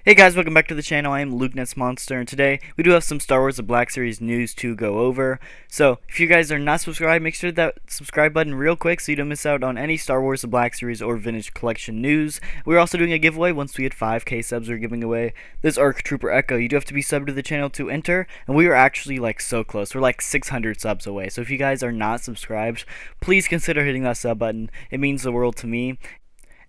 Hey guys, welcome back to the channel. I am Monster, and today we do have some Star Wars The Black Series news to go over. So, if you guys are not subscribed, make sure to hit that subscribe button real quick so you don't miss out on any Star Wars The Black Series or Vintage Collection news. We're also doing a giveaway. Once we hit 5k subs, we're giving away this ARC Trooper Echo. You do have to be subbed to the channel to enter, and we are actually like so close. We're like 600 subs away. So if you guys are not subscribed, please consider hitting that sub button. It means the world to me,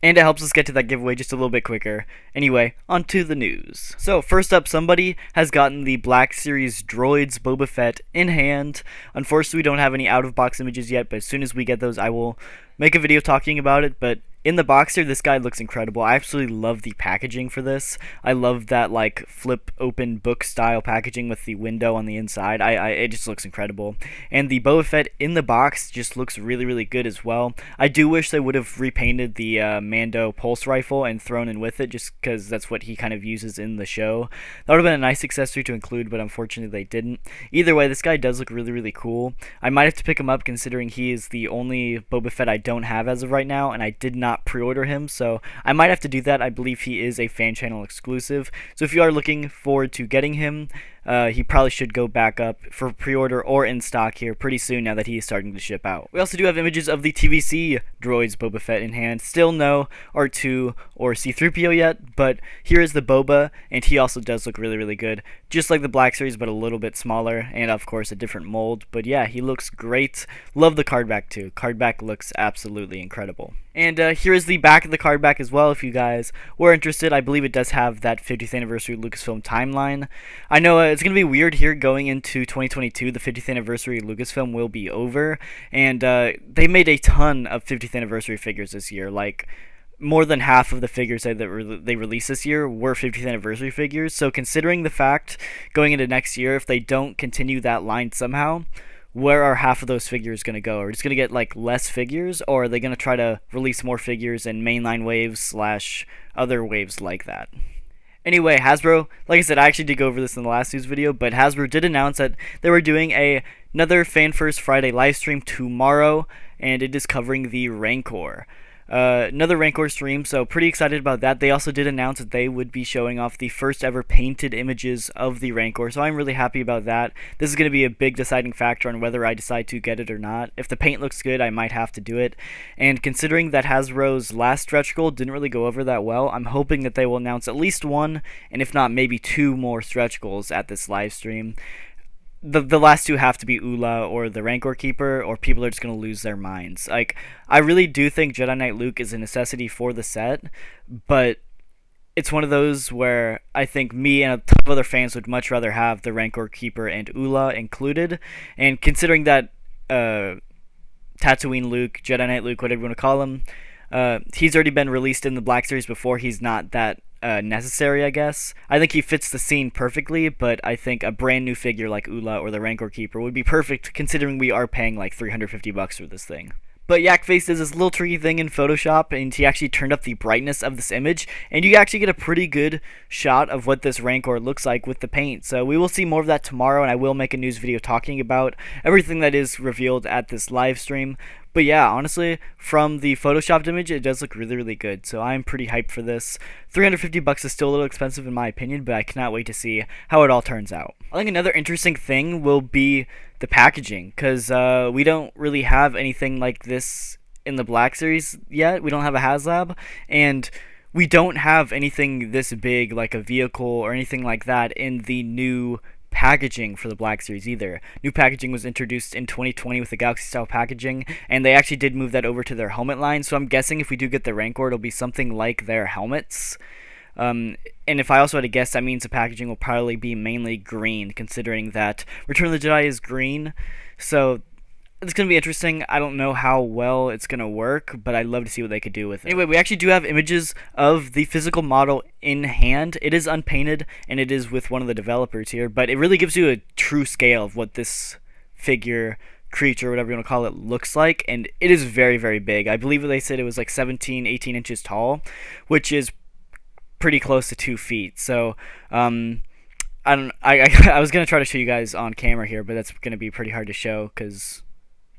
and it helps us get to that giveaway just a little bit quicker. Anyway, on to the news. So, first up, somebody has gotten the Black Series Droids Boba Fett in hand. Unfortunately, we don't have any out-of-box images yet, but as soon as we get those, I will make a video talking about it. But in the box here, this guy looks incredible. I absolutely love the packaging for this. I love that like flip open book style packaging with the window on the inside. It just looks incredible. And the Boba Fett in the box just looks really good as well. I do wish they would have repainted the Mando pulse rifle and thrown in with it, just because that's what he kind of uses in the show. That would have been a nice accessory to include, but unfortunately they didn't. Either way, this guy does look really cool. I might have to pick him up considering he is the only Boba Fett I don't have as of right now, and I did not pre-order him, so I might have to do that. I believe he is a fan channel exclusive, so if you are looking forward to getting him, he probably should go back up for pre-order or in stock here pretty soon now that he is starting to ship out. We also do have images of the TVC Droids Boba Fett in hand. Still no R2 or C-3PO yet, but here is the Boba, and he also does look really good. Just like the Black Series, but a little bit smaller, and of course a different mold. But yeah, he looks great. Love the card back too. Card back looks absolutely incredible. And here is the back of the card back as well if you guys were interested. I believe it does have that 50th anniversary Lucasfilm timeline. I know it's going to be weird here going into 2022. The 50th anniversary Lucasfilm will be over, and they made a ton of 50th anniversary figures this year. Like, more than half of the figures that they released this year were 50th anniversary figures. So considering the fact going into next year, if they don't continue that line somehow, where are half of those figures going to go? Are we just going to get like less figures, or are they going to try to release more figures in mainline waves / other waves like that? Anyway, Hasbro, like I said, I actually did go over this in the last news video, but Hasbro did announce that they were doing another Fan First Friday livestream tomorrow, and it is covering the Rancor. Another Rancor stream, so pretty excited about that. They also did announce that they would be showing off the first ever painted images of the Rancor, so I'm really happy about that. This is going to be a big deciding factor on whether I decide to get it or not. If the paint looks good, I might have to do it. And considering that Hasbro's last stretch goal didn't really go over that well, I'm hoping that they will announce at least one, and if not, maybe two more stretch goals at this live stream. The last two have to be Ula or the Rancor Keeper, or people are just going to lose their minds. Like, I really do think Jedi Knight Luke is a necessity for the set, but it's one of those where I think me and a ton of other fans would much rather have the Rancor Keeper and Ula included, and considering that Tatooine Luke, Jedi Knight Luke, whatever you want to call him, he's already been released in the Black Series before, he's not that necessary, I guess. I think he fits the scene perfectly, but I think a brand new figure like Ula or the Rancor Keeper would be perfect, considering we are paying like $350 for this thing. But Yakface does this little tricky thing in Photoshop, and he actually turned up the brightness of this image, and you actually get a pretty good shot of what this Rancor looks like with the paint. So we will see more of that tomorrow, and I will make a news video talking about everything that is revealed at this live stream. But yeah, honestly, from the photoshopped image, it does look really good, so I'm pretty hyped for this. $350 is still a little expensive in my opinion, but I cannot wait to see how it all turns out. I think another interesting thing will be the packaging, because we don't really have anything like this in the Black Series yet. We don't have a HasLab, and we don't have anything this big, like a vehicle or anything like that, in the new packaging for the Black Series either. New packaging was introduced in 2020 with the Galaxy style packaging, and they actually did move that over to their helmet line, so I'm guessing if we do get the Rancor, it'll be something like their helmets. And if I also had to guess, that means the packaging will probably be mainly green, considering that Return of the Jedi is green, so it's going to be interesting. I don't know how well it's going to work, but I'd love to see what they could do with it. Anyway, we actually do have images of the physical model in hand. It is unpainted, and it is with one of the developers here, but it really gives you a true scale of what this figure, creature, whatever you want to call it, looks like, and it is very big. I believe they said it was like 17-18 inches tall, which is pretty close to 2 feet, so I was going to try to show you guys on camera here, but that's going to be pretty hard to show, because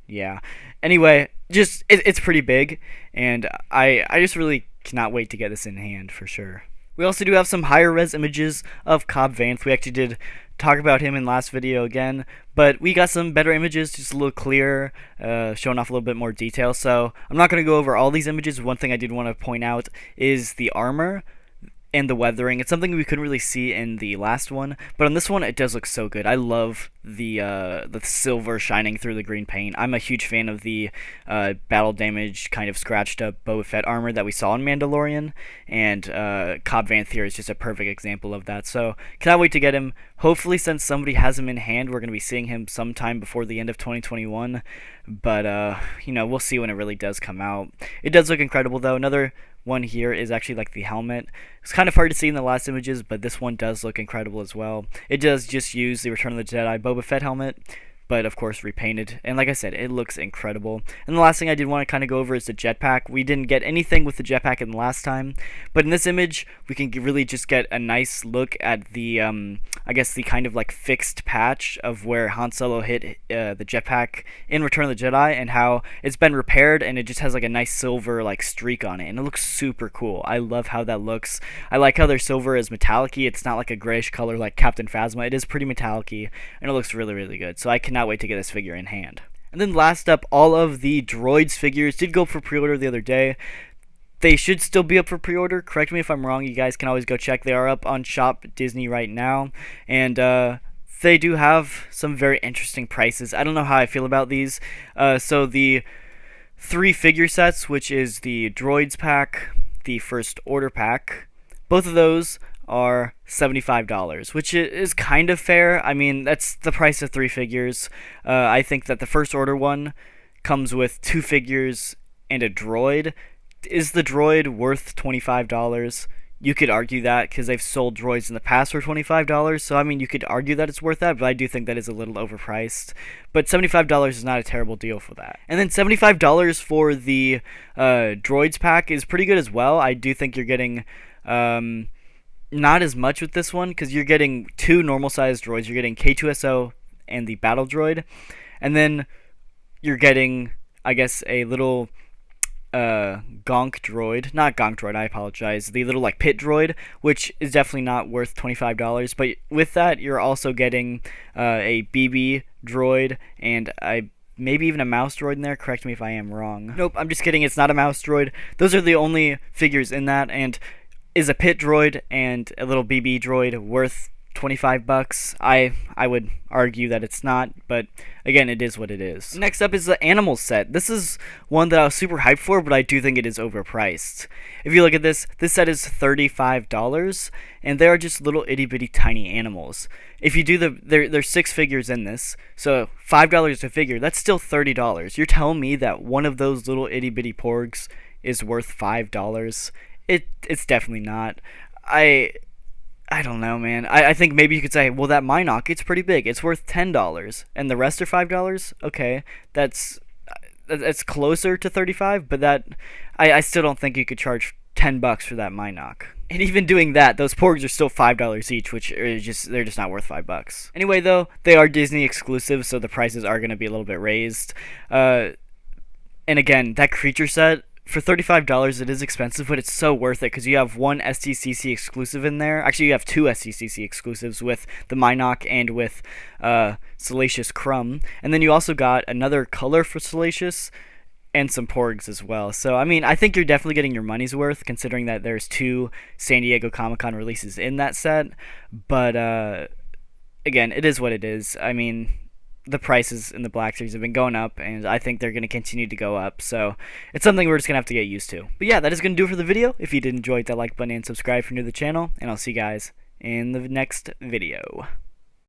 yeah. Anyway, just it's pretty big, and I just really cannot wait to get this in hand for sure. We also do have some higher res images of Cobb Vanth. We actually did talk about him in last video again, but we got some better images, just a little clearer, showing off a little bit more detail. So I'm not going to go over all these images. One thing I did want to point out is the armor and the weathering. It's something we couldn't really see in the last one, but on this one it does look so good. I love the silver shining through the green paint. I'm a huge fan of the battle damage kind of scratched up Boba Fett armor that we saw in Mandalorian, and Cobb Vanth here is just a perfect example of that. So cannot wait to get him. Hopefully, since somebody has him in hand, we're going to be seeing him sometime before the end of 2021, but we'll see when it really does come out. It does look incredible though. Another one here is actually like the helmet. It's kind of hard to see in the last images, but this one does look incredible as well. It does just use the Return of the Jedi Boba Fett helmet, but of course repainted, and like I said, it looks incredible. And the last thing I did want to kind of go over is the jetpack. We didn't get anything with the jetpack in the last time, but in this image we can really just get a nice look at the I guess the kind of like fixed patch of where Han Solo hit the jetpack in Return of the Jedi, and how it's been repaired, and it just has like a nice silver like streak on it, and it looks super cool. I love how that looks. I like how their silver is metallic-y. It's not like a grayish color like Captain Phasma. It is pretty metallic-y, and it looks really, really good. So I cannot wait to get this figure in hand. And then last up, all of the Droids figures did go up for pre-order the other day. They should still be up for pre-order. Correct me if I'm wrong. You guys can always go check. They are up on Shop Disney right now, and they do have some very interesting prices. I don't know how I feel about these. So the 3 figure sets, which is the Droids pack, the First Order pack, both of those are $75, which is kind of fair. I mean, that's the price of 3 figures. I think that the First Order one comes with 2 figures and a droid. Is the droid worth $25? You could argue that, because they've sold droids in the past for $25, so I mean, you could argue that it's worth that, but I do think that is a little overpriced. But $75 is not a terrible deal for that. And then $75 for the Droids pack is pretty good as well. I do think you're getting not as much with this one, because you're getting 2 normal-sized droids. You're getting K2SO and the battle droid, and then you're getting, I guess, a little gonk droid, not gonk droid, I apologize, the little like pit droid, which is definitely not worth $25, but with that you're also getting a BB droid and maybe even a mouse droid in there. Correct me if I am wrong. Nope, I'm just kidding, it's not a mouse droid. Those are the only figures in that. And is a pit droid and a little BB droid worth $25? I would argue that it's not, but again, it is what it is. Next up is the animal set. This is one that I was super hyped for, but I do think it is overpriced. If you look at this set is $35, and they are just little itty bitty tiny animals. If you do there's 6 figures in this, so $5 a figure, that's still $30. You're telling me that one of those little itty bitty porgs is worth $5? It's definitely not. I don't know, man. I think maybe you could say, well, that Minoc, it's pretty big. It's worth $10, and the rest are $5. Okay, that's closer to $35, but that I still don't think you could charge $10 for that Minoc. And even doing that, those porgs are still $5 each, which are they're just not worth $5. Anyway, though, they are Disney exclusive, so the prices are going to be a little bit raised. And again, that creature set, for $35, it is expensive, but it's so worth it, because you have 1 STCC exclusive in there. Actually, you have 2 STCC exclusives with the Minoc and with Salacious Crumb. And then you also got another color for Salacious and some porgs as well. So, I mean, I think you're definitely getting your money's worth, considering that there's 2 San Diego Comic-Con releases in that set. But, again, it is what it is. I mean, the prices in the Black Series have been going up, and I think they're going to continue to go up, so it's something we're just going to have to get used to. But yeah, that is going to do it for the video. If you did enjoy, hit that like button and subscribe if you're new to the channel, and I'll see you guys in the next video.